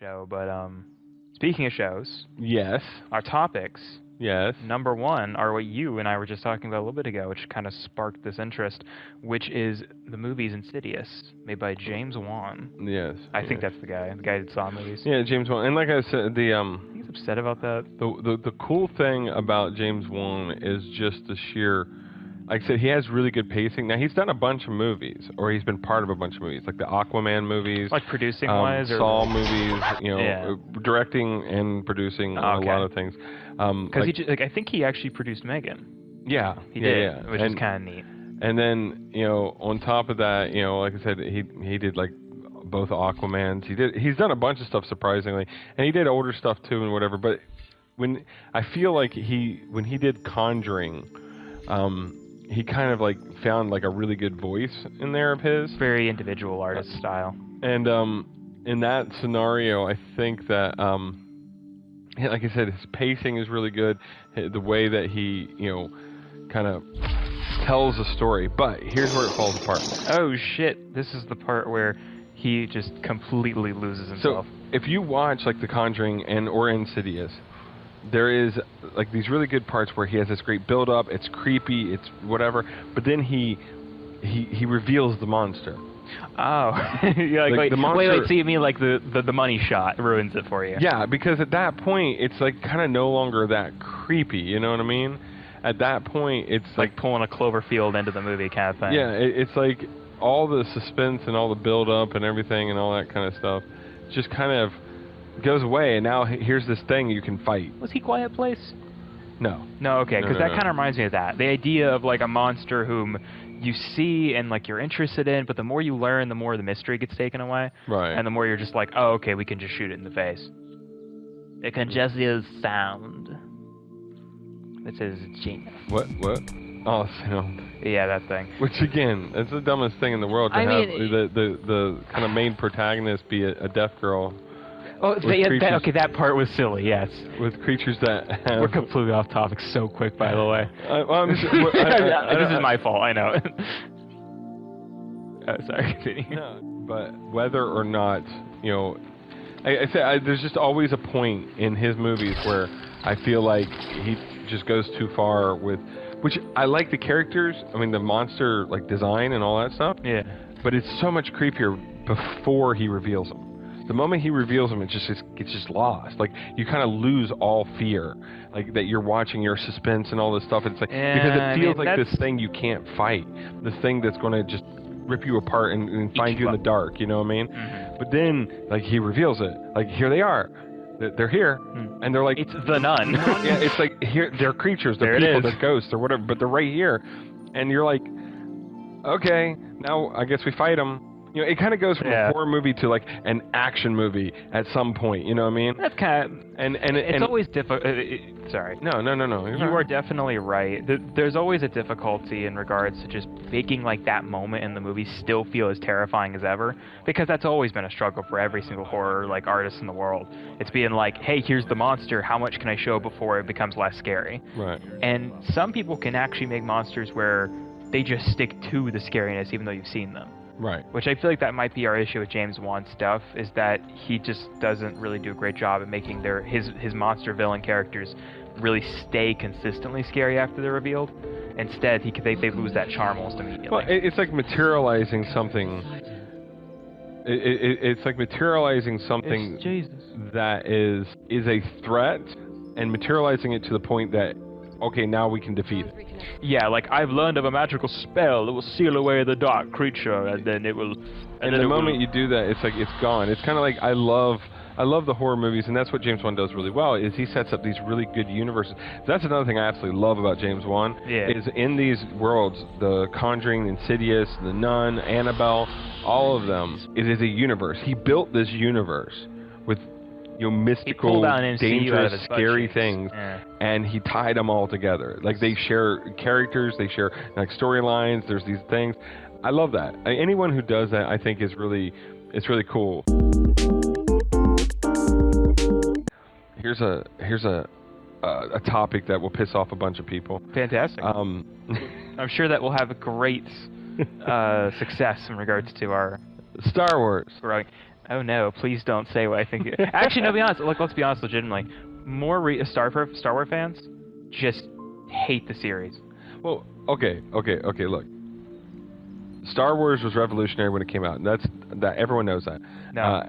show, but speaking of shows, Yes. our topics. Yes. Number one are what you and I were just talking about a little bit ago, which kind of sparked this interest, which is the movies Insidious, made by James Wan. Yes. I think that's the guy that saw movies. Yeah, James Wan. And like I said, He's upset about that. the cool thing about James Wan is just the sheer. Like I said, he has really good pacing. Now he's done a bunch of movies, or he's been part of a bunch of movies, like the Aquaman movies, Like producing wise, or Saw movies. Yeah. Directing and producing a lot of things. Because I think he actually produced Megan. Yeah, He did, yeah. which is kind of neat. And then on top of that, like I said, he did like both Aquamans. He's done a bunch of stuff surprisingly, and he did older stuff too and whatever. But when I feel like when he did Conjuring, he kind of like found like a really good voice in there of his. Very individual artist style. And in that scenario, I think that like I said, his pacing is really good. The way that he kind of tells a story. But here's where it falls apart. Oh shit! This is the part where he just completely loses himself. So if you watch like The Conjuring or Insidious, there is like these really good parts where he has this great build up. It's creepy. It's whatever. But then he reveals the monster. Oh, you're like, wait, the monster, wait. So you mean like the money shot ruins it for you? Yeah, because at that point it's like kind of no longer that creepy. You know what I mean? At that point, it's like pulling a Cloverfield into the movie kind of thing. Yeah, it's like all the suspense and all the build up and everything and all that kind of stuff just kind of goes away, and now here's this thing you can fight. Was he Quiet Place? No. No, okay, because No. that kind of reminds me of that. The idea of like a monster whom you see and like you're interested in, but the more you learn, the more the mystery gets taken away. Right. And the more you're just like, oh, okay, we can just shoot it in the face. It can just use sound. This is genius. What? Oh, sound. Yeah, that thing. Which again, it's the dumbest thing in the world to have the kind of main protagonist be a deaf girl. Oh, okay, that part was silly, yes. With creatures that have... We're completely off topic so quick, by the way. This is my fault, I know. Oh, sorry, continue. No, but whether or not, I say there's just always a point in his movies where I feel like he just goes too far with... Which, I like the characters, I mean, the monster like design and all that stuff. Yeah. But it's so much creepier before he reveals them. The moment he reveals them, it's just lost. Like, you kind of lose all fear. Like, that you're watching your suspense and all this stuff. It's like, because it feels like this thing you can't fight. This thing that's going to just rip you apart and find you in the dark, you know what I mean? Mm-hmm. But then, like, he reveals it. Like, here they are. They're here. And they're like... It's the nun. Yeah, it's like, here, they're creatures, they're people, they're ghosts, or whatever, but they're right here. And you're like, okay, now I guess we fight them. It kind of goes from a horror movie to like an action movie at some point. You know what I mean? That's kind of... And it's always difficult. Sorry. No. You are definitely right. There's always a difficulty in regards to just making like that moment in the movie still feel as terrifying as ever, because that's always been a struggle for every single horror like artist in the world. It's being like, hey, here's the monster. How much can I show before it becomes less scary? Right. And some people can actually make monsters where they just stick to the scariness even though you've seen them. Right. Which I feel like that might be our issue with James Wan's stuff, is that he just doesn't really do a great job at making his monster villain characters really stay consistently scary after they're revealed. Instead, they lose that charm almost immediately. Well, it's like materializing something. It's like materializing something that is a threat, and materializing it to the point that, okay, now we can defeat it. Yeah, like, I've learned of a magical spell that will seal away the dark creature, and then it will... And the moment you do that, it's like, it's gone. It's kind of like, I love the horror movies, and that's what James Wan does really well, is he sets up these really good universes. That's another thing I absolutely love about James Wan, is in these worlds, the Conjuring, Insidious, the Nun, Annabelle, all of them, it is a universe. He built this universe with... mystical, dangerous, scary things, and he tied them all together. Like, they share characters, they share like storylines. There's these things. I love that. Anyone who does that, I think, it's really cool. Here's a topic that will piss off a bunch of people. Fantastic. I'm sure that will have a great success in regards to our Star Wars. Growing. Oh no! Please don't say what I think. Actually, no. Be honest. Like, let's be honest. Legitimately, more Star Wars fans just hate the series. Well, okay. Look, Star Wars was revolutionary when it came out. And that everyone knows that. No.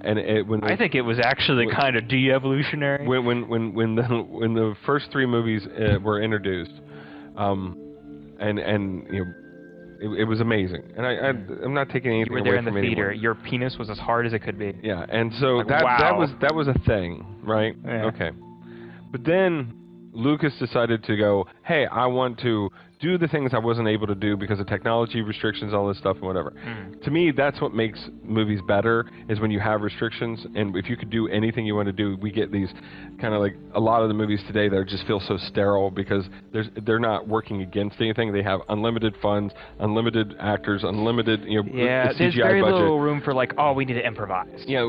I think it was actually kind of de-evolutionary. When the first 3 movies were introduced, and you know. It was amazing, and I'm not taking anything away from anyone. You were there in the theater. Anyone. Your penis was as hard as it could be. Yeah, and so like, that was a thing, right? Yeah. Okay, but then Lucas decided to go, hey, I want to do the things I wasn't able to do because of technology restrictions, all this stuff and whatever. To me, that's what makes movies better, is when you have restrictions, and if you could do anything you want to do, we get these kind of like a lot of the movies today that just feel so sterile because they're not working against anything. They have unlimited funds, unlimited actors, unlimited CGI there's very budget. little room for like, oh, we need to improvise. Yeah,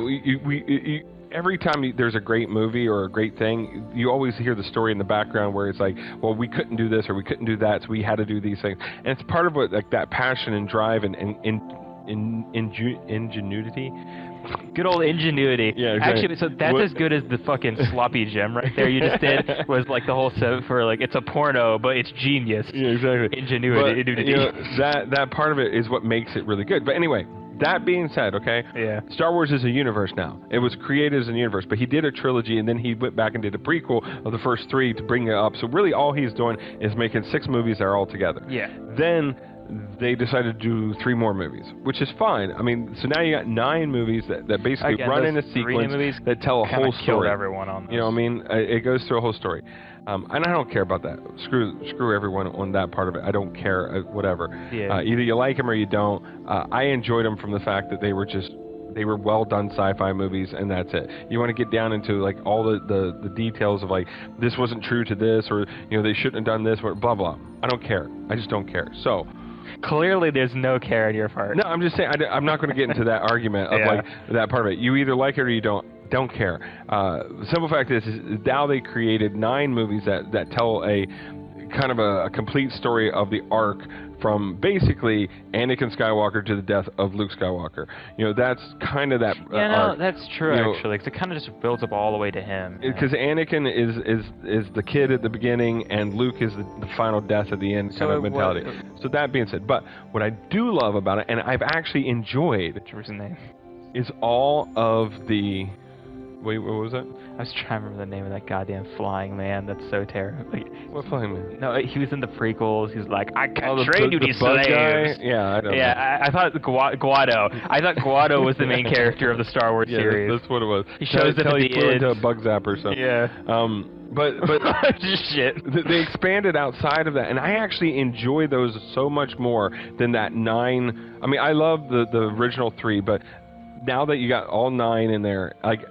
every time there's a great movie or a great thing, you always hear the story in the background where it's like, well, we couldn't do this or we couldn't do that, so we had to do these things. And it's part of what, like, that passion and drive and ingenuity. Good old ingenuity. Yeah, exactly. Actually, so that's as good as the fucking sloppy gem right there you just did. Was like the whole set for like, it's a porno, but it's genius. Yeah, exactly. Ingenuity. But, that part of it is what makes it really good. But anyway, that being said, okay, yeah. Star Wars is a universe now. It was created as a universe, but he did a trilogy, and then he went back and did a prequel of the first 3 to bring it up. So really all he's doing is making 6 movies that are all together. Yeah. Then they decided to do 3 more movies, which is fine. I mean, so now you got 9 movies that basically run in a sequence that tell a whole story. Killed everyone on this. You know what I mean? It goes through a whole story. And I don't care about that. Screw everyone on that part of it. I don't care, whatever. Yeah. Either you like them or you don't. I enjoyed them from the fact that they were well done sci-fi movies, and that's it. You want to get down into like all the details of like, this wasn't true to this, or they shouldn't have done this, or blah blah. I don't care. I just don't care. So clearly there's no care in your part. No, I'm just saying I'm not going to get into that argument of like that part of it. You either like it or you don't care. The simple fact is now they created 9 movies that tell a kind of a complete story of the arc from basically Anakin Skywalker to the death of Luke Skywalker. That's kind of that arc. That's true, actually, because it kind of just builds up all the way to him. Because Anakin is the kid at the beginning, and Luke is the final death at the end kind of mentality. So that being said, but what I do love about it, and I've actually enjoyed, what was his name? Is all of the... Wait, what was that? I was trying to remember the name of that goddamn flying man. That's so terrible. What flying man? No, he was in the prequels. He's like, I can train you to slaves. Guy? Yeah, I don't know. I thought Guado. I thought Guado was the main character of the Star Wars series. That's what it was. He shows up at the end. Into a bug zapper or something. Yeah. But just shit. They expanded outside of that, and I actually enjoy those so much more than that 9. I mean, I love the original 3, but now that you got all 9 in there, like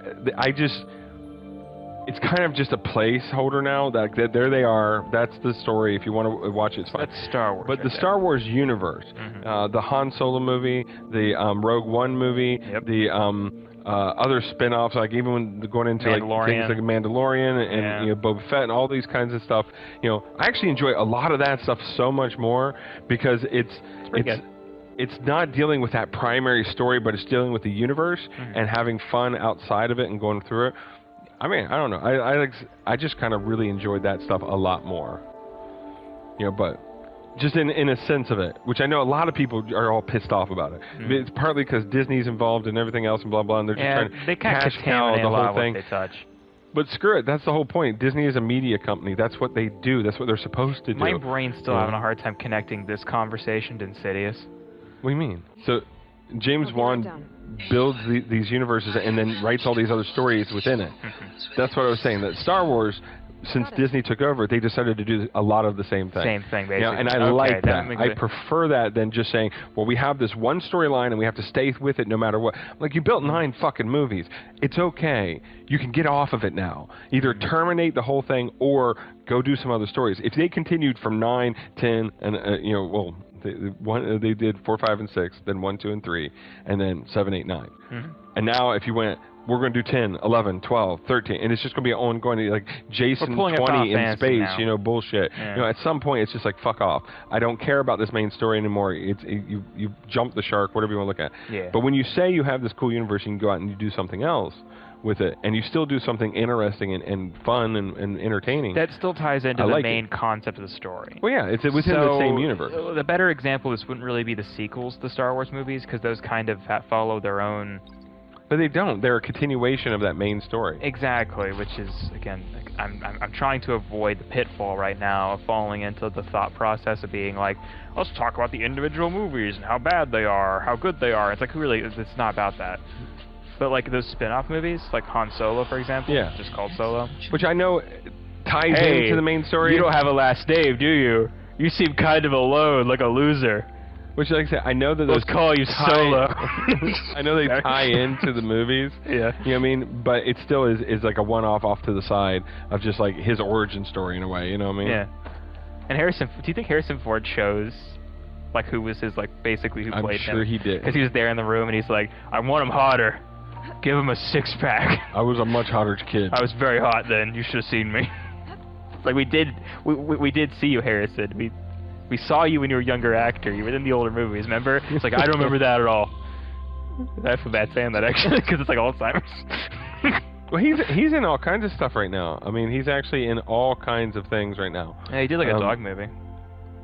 it's kind of just a placeholder now. There they are. That's the story. If you want to watch it, it's fine. That's Star Wars. But the Star Wars universe, the Han Solo movie, the Rogue One movie, the other spin-offs, like even when going into like things like Mandalorian and Boba Fett and all these kinds of stuff, I actually enjoy a lot of that stuff so much more because it's not dealing with that primary story, but it's dealing with the universe and having fun outside of it and going through it. I mean, I don't know. I just kind of really enjoyed that stuff a lot more. But just in a sense of it, which I know a lot of people are all pissed off about it. It's partly because Disney's involved and everything else and blah blah, and they're just trying to cash cow the whole thing. They touch. But screw it, that's the whole point. Disney is a media company. That's what they do. That's what they're supposed to do. My brain's still having a hard time connecting this conversation to Insidious. What do you mean? So James Wan builds these universes and then writes all these other stories within it. That's what I was saying. That Star Wars, since Disney took over, they decided to do a lot of the same thing. Same thing, basically. And I like that. I prefer that than just saying, well, we have this one storyline and we have to stay with it no matter what. Like, you built 9 fucking movies. It's okay. You can get off of it now. Either terminate the whole thing or go do some other stories. If they continued from 9, 10, and, they did 4, 5, and 6, then 1, 2, and 3, and then 7, 8, 9. And now if you went we're going to do 10, 11, 12, 13, and it's just going to be ongoing, like Jason 20 in space, now. you know, bullshit. Yeah. You know, at some point, it's just like, fuck off. I don't care about this main story anymore. You jump the shark, whatever you want to look at. Yeah. But when you say you have this cool universe, you can go out and you do something else with it, and you still do something interesting and fun and entertaining. That still ties into the main concept of the story. Well, yeah, it's within the same universe. The better example of this wouldn't really be the sequels to the Star Wars movies, because those kind of follow their own... But they don't. They're a continuation of that main story. Exactly, which is, again, I'm trying to avoid the pitfall right now of falling into the thought process of being like, let's talk about the individual movies and how bad they are, how good they are. It's like, really, it's not about that. But like those spin-off movies, like Han Solo, for example, just called Solo. Which I know ties into the main story. You don't have a last name, do you? You seem kind of alone, like a loser. Which, like I said, I know that let's call you Solo. I know they tie into the movies. Yeah. You know what I mean? But it still is like a one-off off to the side of just like his origin story in a way. You know what I mean? Yeah. And do you think Harrison Ford chose, like, who was his, like, basically who played him? I'm sure he did. Because he was there in the room and he's like, I want him hotter. Give him a six-pack. I was a much hotter kid. I was very hot then. You should have seen me. Like, we did see you, Harrison. We saw you when you were a younger actor. You were in the older movies, remember? It's like, I don't remember that at all. I feel bad saying that, actually, because it's like Alzheimer's. Well, he's in all kinds of stuff right now. I mean, he's actually in all kinds of things right now. Yeah, he did like a dog movie.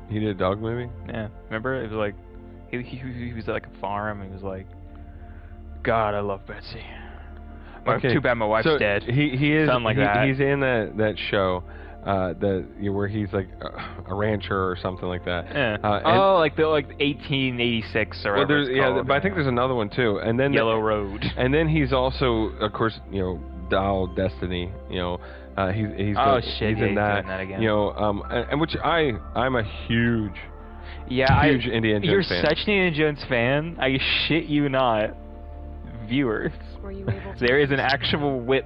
He did a dog movie? Yeah. Remember? It was like, he was at like a farm, and he was like, God, I love Betsy. Okay. Too bad my wife's dead. He is. Something like that. He's in that show. Where he's like a rancher or something like that. Yeah. Like 1886 or whatever. Well, but I think there's another one too. And then Yellow Road. And then he's also, of course, you know, Dial Destiny. You know, he's in that. That again. You know, and which I'm a huge Indiana Jones fan. You're such an Indiana Jones fan. I shit you not, viewers. Were you able to there is an actual whip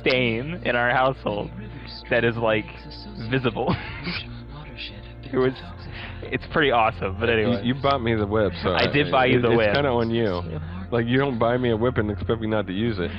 stain in our household that is like visible. It's pretty awesome, but anyway. You bought me the whip, so I did buy you the whip. It's kind of on you. Like, you don't buy me a whip and expect me not to use it.